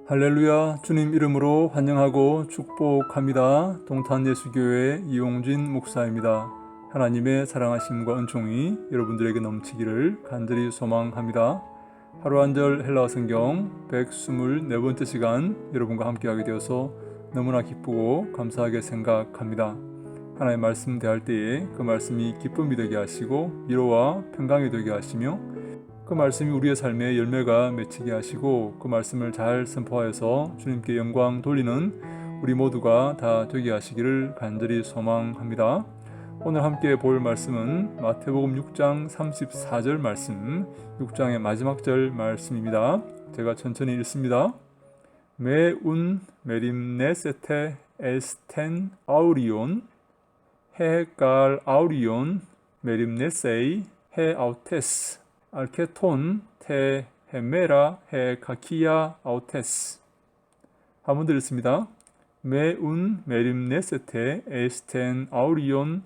할렐루야. 주님 이름으로 환영하고 축복합니다. 동탄예수교회 이용진 목사입니다. 하나님의 사랑하심과 은총이 여러분들에게 넘치기를 간절히 소망합니다. 하루 한 절 헬라어 성경 124번째 시간 여러분과 함께하게 되어서 너무나 기쁘고 감사하게 생각합니다. 하나님의 말씀 대할 때에 그 말씀이 기쁨이 되게 하시고 위로와 평강이 되게 하시며 그 말씀이 우리의 삶에 열매가 맺히게 하시고 그 말씀을 잘 선포하여서 주님께 영광 돌리는 우리 모두가 다 되게 하시기를 간절히 소망합니다. 오늘 함께 볼 말씀은 마태복음 6장 34절 말씀, 6장의 마지막 절 말씀입니다. 제가 천천히 읽습니다. 메운 메림네세테 에스텐 아우리온 헤갈 아우리온 메림네세이 헤 아우테스 알케톤 테 헤메라 헤 카키야 아우테스. 한번 드렸습니다. 메운 메림네세테 에스텐 아우리온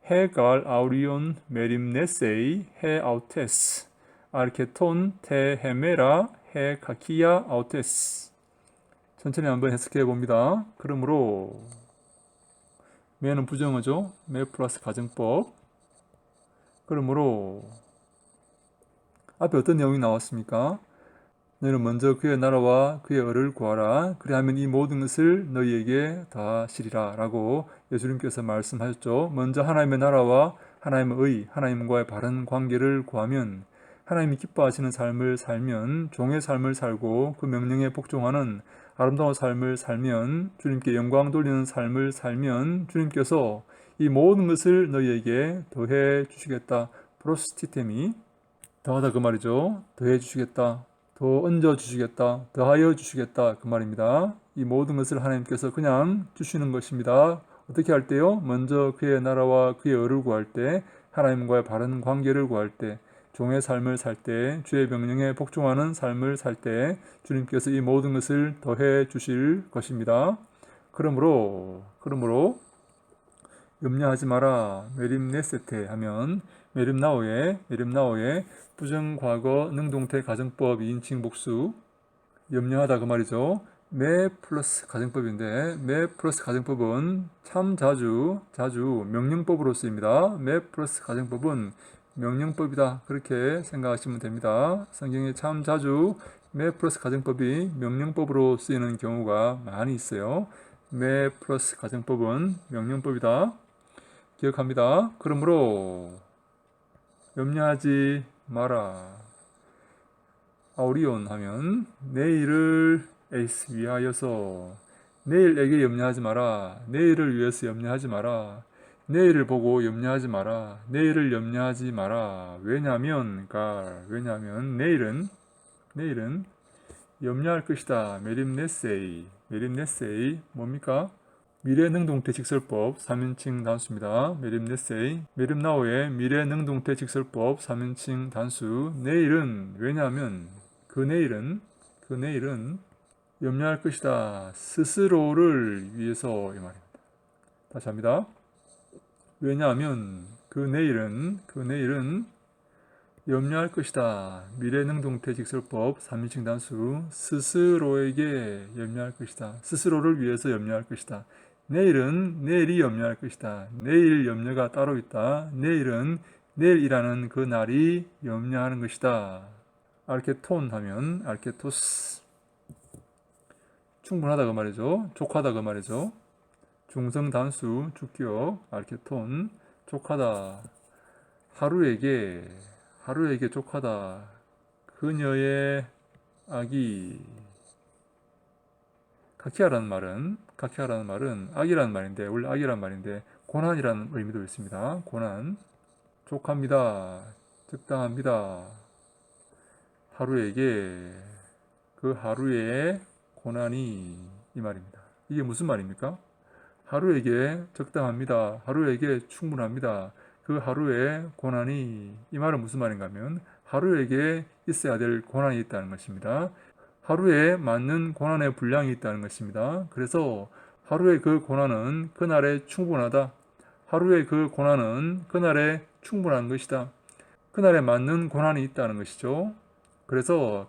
헤갈 아우리온 메림네세이 헤 아우테스 알케톤 테 헤메라 헤 카키야 아우테스. 천천히 한번 해석해 봅니다. 그러므로 메는 부정어죠. 메 플러스 가정법. 그러므로 앞에 어떤 내용이 나왔습니까? 너희는 먼저 그의 나라와 그의 의를 구하라. 그리하면 이 모든 것을 너희에게 더하시리라 라고 예수님께서 말씀하셨죠. 먼저 하나님의 나라와 하나님의 의, 하나님과의 바른 관계를 구하면, 하나님이 기뻐하시는 삶을 살면, 종의 삶을 살고 그 명령에 복종하는 아름다운 삶을 살면, 주님께 영광 돌리는 삶을 살면 주님께서 이 모든 것을 너희에게 더해 주시겠다. 프로스티템이 더하다 그 말이죠. 더해 주시겠다. 더 얹어 주시겠다. 더하여 주시겠다 그 말입니다. 이 모든 것을 하나님께서 그냥 주시는 것입니다. 어떻게 할 때요? 먼저 그의 나라와 그의 의를 구할 때, 하나님과의 바른 관계를 구할 때, 종의 삶을 살 때, 주의 명령에 복종하는 삶을 살 때 주님께서 이 모든 것을 더해 주실 것입니다. 그러므로 염려하지 마라. 메림네세테 하면 메림나오의 부정과거 능동태 가정법 2인칭 복수. 염려하다 그 말이죠. 메 플러스 가정법인데, 메 플러스 가정법은 참 자주 명령법으로 쓰입니다. 메 플러스 가정법은 명령법이다, 그렇게 생각하시면 됩니다. 성경에 참 자주 메 플러스 가정법이 명령법으로 쓰이는 경우가 많이 있어요. 메 플러스 가정법은 명령법이다, 기억합니다. 그러므로 염려하지 마라. 아우리온 하면 내일을 에이스 위하여서, 내일에게 염려하지 마라. 내일을 위해서 염려하지 마라. 내일을 보고 염려하지 마라. 내일을 염려하지 마라. 왜냐하면 내일은 염려할 것이다. 메림네세이 뭡니까? 미래능동태 직설법 3인칭 단수입니다. 메림네세이, 메림나오의 미래능동태 직설법 3인칭 단수. 내일은, 왜냐하면 그 내일은 염려할 것이다. 스스로를 위해서, 이 말입니다. 다시 합니다. 왜냐하면 그 내일은 염려할 것이다. 미래능동태 직설법 3인칭 단수. 스스로에게 염려할 것이다. 스스로를 위해서 염려할 것이다. 내일이 염려할 것이다. 내일 염려가 따로 있다. 내일은 내일이라는 그 날이 염려하는 것이다. 알케톤 하면 알케토스, 충분하다 그 말이죠. 족하다 그 말이죠. 중성 단수 주격 알케톤, 족하다. 하루에게 족하다. 그녀의 악이. 카키아라는 말은 악이라는 말인데, 원래 악이라는 말인데 고난이라는 의미도 있습니다. 고난, 족합니다. 적당합니다. 하루에게, 그 하루의 고난이, 이 말입니다. 이게 무슨 말입니까? 하루에게 적당합니다. 하루에게 충분합니다. 그 하루의 고난이, 이 말은 무슨 말인가 하면 하루에게 있어야 될 고난이 있다는 것입니다. 하루에 맞는 고난의 분량이 있다는 것입니다. 그래서 하루의 그 고난은 그날에 충분하다. 하루의 그 고난은 그날에 충분한 것이다. 그날에 맞는 고난이 있다는 것이죠. 그래서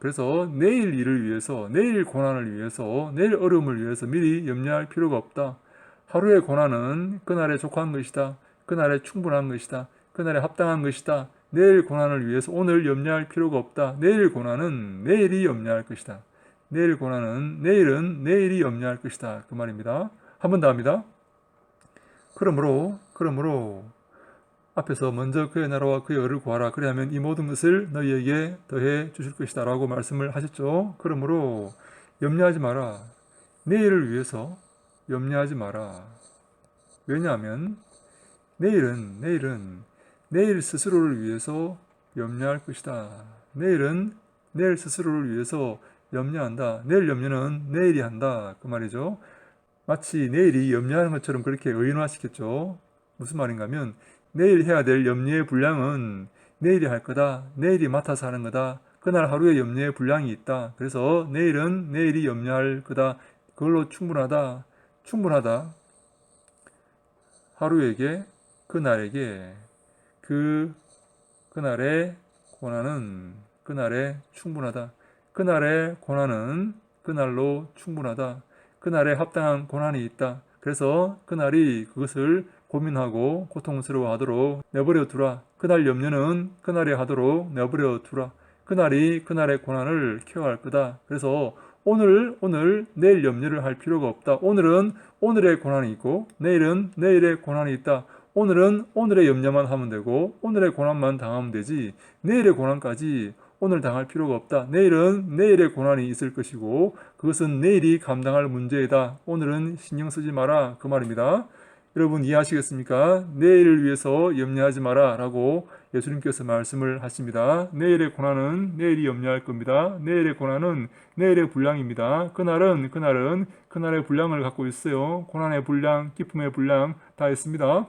내일 일을 위해서, 내일 고난을 위해서, 내일 어려움을 위해서 미리 염려할 필요가 없다. 하루의 고난은 그날에 족한 것이다. 그날에 충분한 것이다. 그날에 합당한 것이다. 내일 고난을 위해서 오늘 염려할 필요가 없다. 내일 고난은 내일이 염려할 것이다. 내일은 내일이 염려할 것이다. 그 말입니다. 한 번 더 합니다. 그러므로 앞에서 먼저 그의 나라와 그의 의를 구하라. 그리하면 이 모든 것을 너희에게 더해 주실 것이다 라고 말씀을 하셨죠. 그러므로 염려하지 마라. 내일을 위해서 염려하지 마라. 왜냐하면 내일은 내일 스스로를 위해서 염려할 것이다. 내일은 내일 스스로를 위해서 염려한다. 내일 염려는 내일이 한다. 그 말이죠. 마치 내일이 염려하는 것처럼 그렇게 의인화시켰죠. 무슨 말인가 하면 내일 해야 될 염려의 분량은 내일이 할 거다. 내일이 맡아서 하는 거다. 그날 하루에 염려의 분량이 있다. 그래서 내일은 내일이 염려할 거다. 그걸로 충분하다. 하루에게, 그날에게, 그날의 고난은 그날에 충분하다. 그날의 고난은 그날로 충분하다. 그날에 합당한 고난이 있다. 그래서 그날이 그것을 고민하고 고통스러워하도록 내버려 두라. 그날 염려는 그날에 하도록 내버려 두라. 그날이 그날의 고난을 케어할 거다. 그래서 오늘 내일 염려를 할 필요가 없다. 오늘은 오늘의 고난이 있고 내일은 내일의 고난이 있다. 오늘은 오늘의 염려만 하면 되고 오늘의 고난만 당하면 되지 내일의 고난까지 오늘 당할 필요가 없다. 내일은 내일의 고난이 있을 것이고 그것은 내일이 감당할 문제이다. 오늘은 신경 쓰지 마라. 그 말입니다. 여러분 이해하시겠습니까? 내일을 위해서 염려하지 마라 라고 예수님께서 말씀을 하십니다. 내일의 고난은 내일이 염려할 겁니다. 내일의 고난은 내일의 분량입니다. 그날은 그날의 분량을 갖고 있어요. 고난의 분량, 기쁨의 분량 다 있습니다.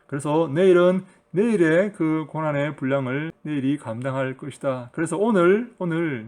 그래서 내일은 내일의 그 고난의 분량을 내일이 감당할 것이다. 그래서 오늘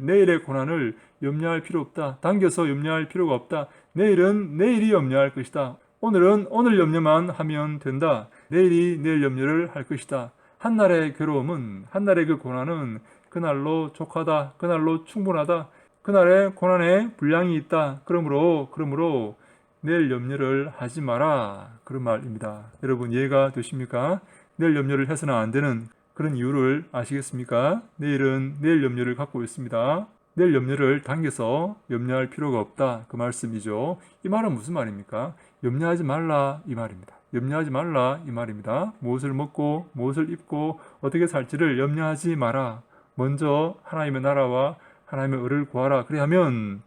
내일의 고난을 염려할 필요 없다. 당겨서 염려할 필요가 없다. 내일은 내일이 염려할 것이다. 오늘은 오늘 염려만 하면 된다. 내일이 내일 염려를 할 것이다. 한날의 괴로움은, 한날의 그 고난은 그날로 족하다. 그날로 충분하다. 그날의 고난의 분량이 있다. 그러므로 내일 염려를 하지 마라. 그런 말입니다. 여러분 이해가 되십니까? 내일 염려를 해서는 안 되는 그런 이유를 아시겠습니까? 내일은 내일 염려를 갖고 있습니다. 내일 염려를 당겨서 염려할 필요가 없다. 그 말씀이죠. 이 말은 무슨 말입니까? 염려하지 말라 이 말입니다. 염려하지 말라 이 말입니다. 무엇을 먹고 무엇을 입고 어떻게 살지를 염려하지 마라. 먼저 하나님의 나라와 하나님의 의를 구하라. 그리하면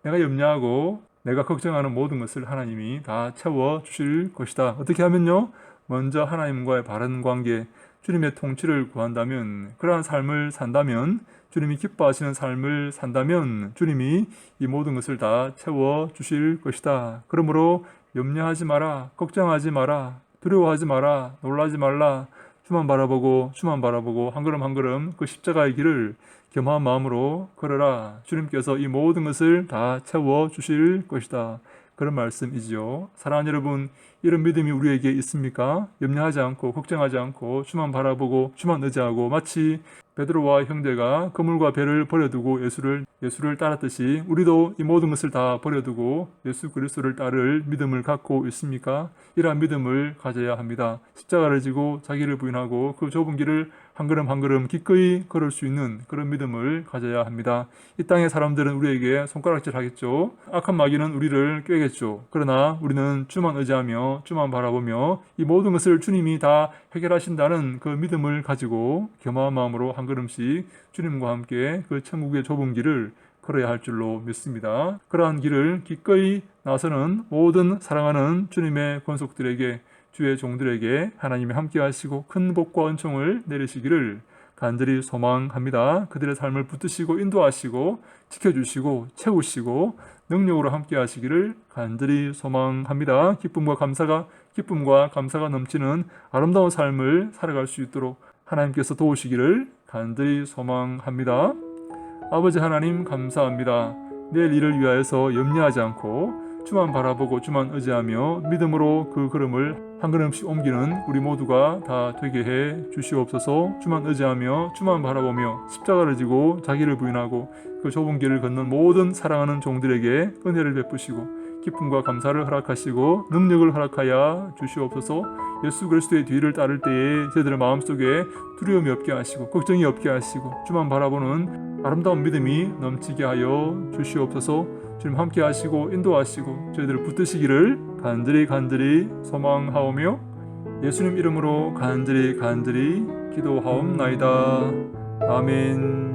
내가 염려하고 내가 걱정하는 모든 것을 하나님이 다 채워주실 것이다. 어떻게 하면요? 먼저 하나님과의 바른 관계, 주님의 통치를 구한다면, 그러한 삶을 산다면, 주님이 기뻐하시는 삶을 산다면 주님이 이 모든 것을 다 채워주실 것이다. 그러므로 염려하지 마라, 걱정하지 마라, 두려워하지 마라, 놀라지 말라. 주만 바라보고 한 걸음 한 걸음 그 십자가의 길을 겸한 마음으로 걸어라. 주님께서 이 모든 것을 다 채워주실 것이다. 그런 말씀이지요. 사랑하는 여러분, 이런 믿음이 우리에게 있습니까? 염려하지 않고 걱정하지 않고 주만 바라보고 주만 의지하고 마치 베드로와 형제가 그물과 배를 버려두고 예수를 따랐듯이 우리도 이 모든 것을 다 버려두고 예수 그리스도를 따를 믿음을 갖고 있습니까? 이러한 믿음을 가져야 합니다. 십자가를 지고 자기를 부인하고 그 좁은 길을 한 걸음 한 걸음 기꺼이 걸을 수 있는 그런 믿음을 가져야 합니다. 이 땅의 사람들은 우리에게 손가락질 하겠죠. 악한 마귀는 우리를 꾀겠죠. 그러나 우리는 주만 의지하며 주만 바라보며 이 모든 것을 주님이 다 해결하신다는 그 믿음을 가지고 겸허한 마음으로 한 걸음씩 주님과 함께 그 천국의 좁은 길을 걸어야 할 줄로 믿습니다. 그러한 길을 기꺼이 나서는 모든 사랑하는 주님의 권속들에게, 주의 종들에게 하나님이 함께 하시고 큰 복과 은총을 내리시기를 간절히 소망합니다. 그들의 삶을 붙드시고 인도하시고 지켜주시고 채우시고 능력으로 함께 하시기를 간절히 소망합니다. 기쁨과 감사가 넘치는 아름다운 삶을 살아갈 수 있도록 하나님께서 도우시기를 간절히 소망합니다. 아버지 하나님 감사합니다. 내일 일을 위하여서 염려하지 않고 주만 바라보고 주만 의지하며 믿음으로 그 걸음을 한 걸음씩 옮기는 우리 모두가 다 되게 해 주시옵소서. 주만 의지하며 주만 바라보며 십자가를 지고 자기를 부인하고 그 좁은 길을 걷는 모든 사랑하는 종들에게 은혜를 베푸시고 기쁨과 감사를 허락하시고 능력을 허락하여 주시옵소서. 예수 그리스도의 뒤를 따를 때에 저희들의 마음속에 두려움이 없게 하시고 걱정이 없게 하시고 주만 바라보는 아름다운 믿음이 넘치게 하여 주시옵소서. 주님 함께 하시고 인도하시고 저희들을 붙드시기를 간절히 소망하오며 예수님 이름으로 간절히 기도하옵나이다. 아멘.